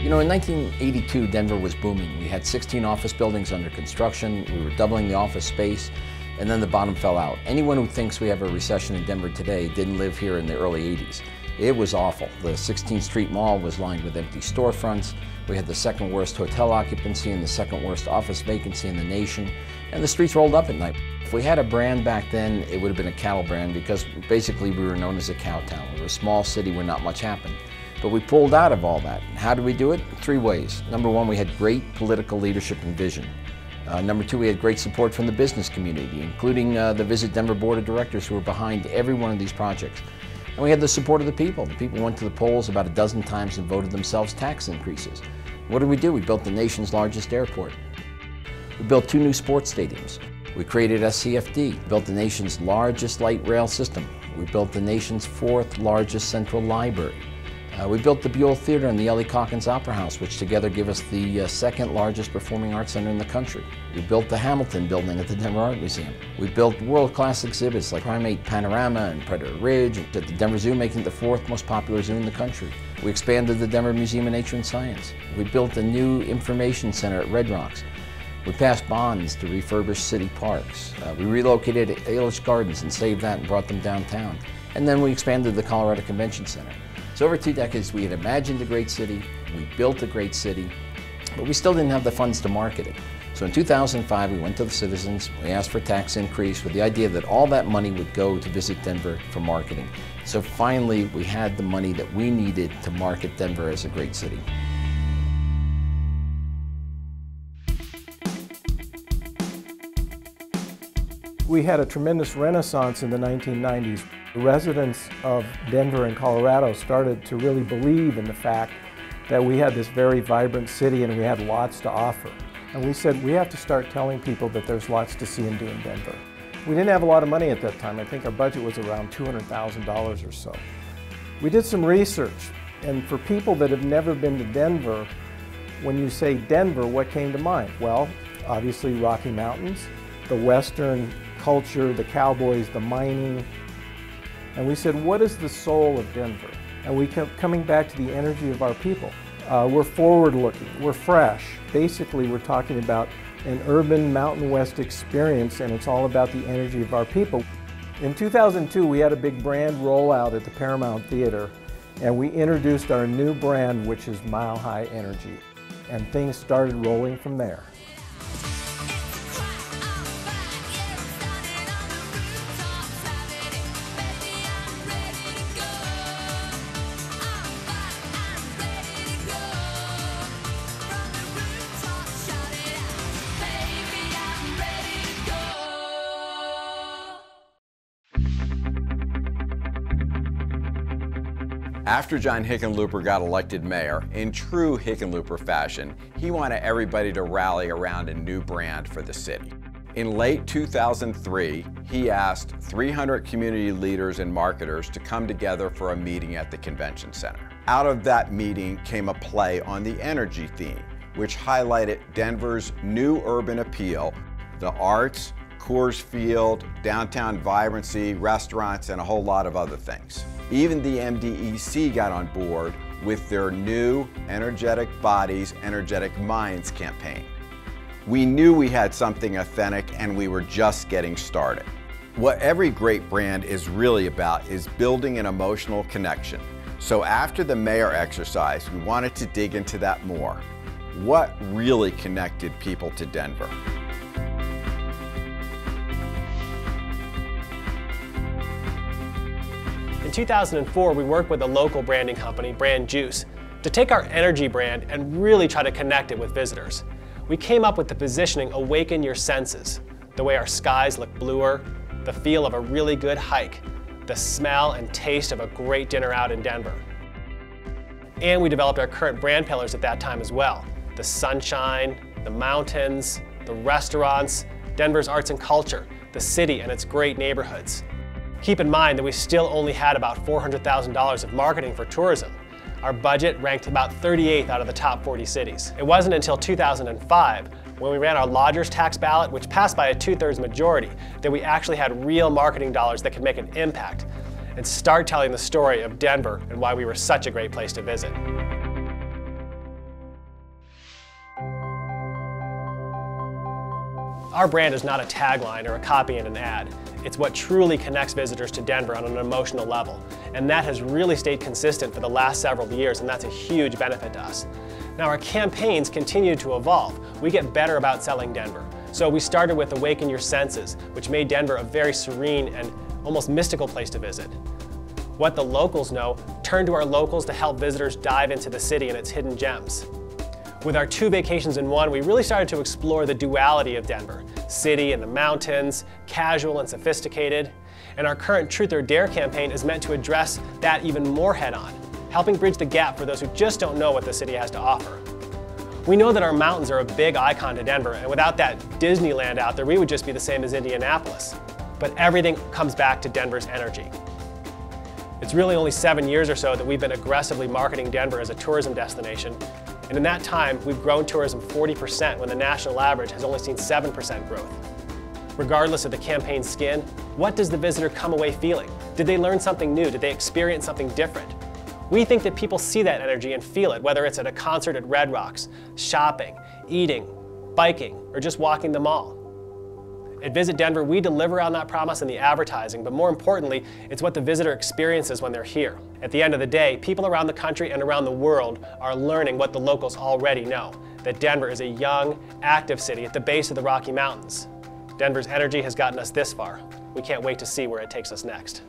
You know, in 1982, Denver was booming. We had 16 office buildings under construction. We were doubling the office space, and then the bottom fell out. Anyone who thinks we have a recession in Denver today didn't live here in the early 80s. It was awful. The 16th Street Mall was lined with empty storefronts. We had the second worst hotel occupancy and the second worst office vacancy in the nation, and the streets rolled up at night. If we had a brand back then, it would have been a cattle brand, because basically we were known as a cow town. We were a small city where not much happened. But we pulled out of all that. How did we do it? 3 ways. Number 1, we had great political leadership and vision. Number 2, we had great support from the business community, including the Visit Denver Board of Directors, who were behind every one of these projects. And we had the support of the people. The people went to the polls about a dozen times and voted themselves tax increases. What did we do? We built the nation's largest airport. We built 2 new sports stadiums. We created SCFD, built the nation's largest light rail system. We built the nation's 4th largest central library. We built the Buell Theater and the Ellie Caulkins Opera House, which together give us the 2nd largest performing arts center in the country. We built the Hamilton building at the Denver Art Museum. We built world-class exhibits like Primate Panorama and Predator Ridge at the Denver Zoo, making it the 4th most popular zoo in the country. We expanded the Denver Museum of Nature and Science. We built a new information center at Red Rocks. We passed bonds to refurbish city parks. We relocated Eilish Gardens and saved that and brought them downtown. And then we expanded the Colorado Convention Center. So over 2 decades, we had imagined a great city, we built a great city, but we still didn't have the funds to market it. So in 2005, we went to the citizens, we asked for a tax increase with the idea that all that money would go to Visit Denver for marketing. So finally, we had the money that we needed to market Denver as a great city. We had a tremendous renaissance in the 1990s. The residents of Denver and Colorado started to really believe in the fact that we had this very vibrant city and we had lots to offer. And we said, we have to start telling people that there's lots to see and do in Denver. We didn't have a lot of money at that time. I think our budget was around $200,000 or so. We did some research, and for people that have never been to Denver, when you say Denver, what came to mind? Well, obviously Rocky Mountains, the Western culture, the cowboys, the mining. And we said, what is the soul of Denver? And we kept coming back to the energy of our people. We're forward-looking, we're fresh. Basically, we're talking about an urban Mountain West experience, and it's all about the energy of our people. In 2002, we had a big brand rollout at the Paramount Theater, and we introduced our new brand, which is Mile High Energy. And things started rolling from there. After John Hickenlooper got elected mayor, in true Hickenlooper fashion, he wanted everybody to rally around a new brand for the city. In late 2003, he asked 300 community leaders and marketers to come together for a meeting at the convention center. Out of that meeting came a play on the energy theme, which highlighted Denver's new urban appeal, the arts, Coors Field, downtown vibrancy, restaurants, and a whole lot of other things. Even the MDEC got on board with their new Energetic Bodies, Energetic Minds campaign. We knew we had something authentic and we were just getting started. What every great brand is really about is building an emotional connection. So after the mayor exercise, we wanted to dig into that more. What really connected people to Denver? In 2004, we worked with a local branding company, Brand Juice, to take our energy brand and really try to connect it with visitors. We came up with the positioning Awaken Your Senses, the way our skies look bluer, the feel of a really good hike, the smell and taste of a great dinner out in Denver. And we developed our current brand pillars at that time as well. The sunshine, the mountains, the restaurants, Denver's arts and culture, the city and its great neighborhoods. Keep in mind that we still only had about $400,000 of marketing for tourism. Our budget ranked about 38th out of the top 40 cities. It wasn't until 2005, when we ran our lodgers tax ballot, which passed by a 2/3 majority, that we actually had real marketing dollars that could make an impact and start telling the story of Denver and why we were such a great place to visit. Our brand is not a tagline or a copy in an ad. It's what truly connects visitors to Denver on an emotional level. And that has really stayed consistent for the last several years, and that's a huge benefit to us. Now, our campaigns continue to evolve. We get better about selling Denver. So we started with Awaken Your Senses, which made Denver a very serene and almost mystical place to visit. What the locals know, turn to our locals to help visitors dive into the city and its hidden gems. With our 2 vacations in 1, we really started to explore the duality of Denver, city and the mountains, casual and sophisticated. And our current Truth or Dare campaign is meant to address that even more head-on, helping bridge the gap for those who just don't know what the city has to offer. We know that our mountains are a big icon to Denver, and without that Disneyland out there, we would just be the same as Indianapolis. But everything comes back to Denver's energy. It's really only 7 years or so that we've been aggressively marketing Denver as a tourism destination. And in that time, we've grown tourism 40% when the national average has only seen 7% growth. Regardless of the campaign's skin, what does the visitor come away feeling? Did they learn something new? Did they experience something different? We think that people see that energy and feel it, whether it's at a concert at Red Rocks, shopping, eating, biking, or just walking the mall. At Visit Denver, we deliver on that promise in the advertising, but more importantly, it's what the visitor experiences when they're here. At the end of the day, people around the country and around the world are learning what the locals already know, that Denver is a young, active city at the base of the Rocky Mountains. Denver's energy has gotten us this far. We can't wait to see where it takes us next.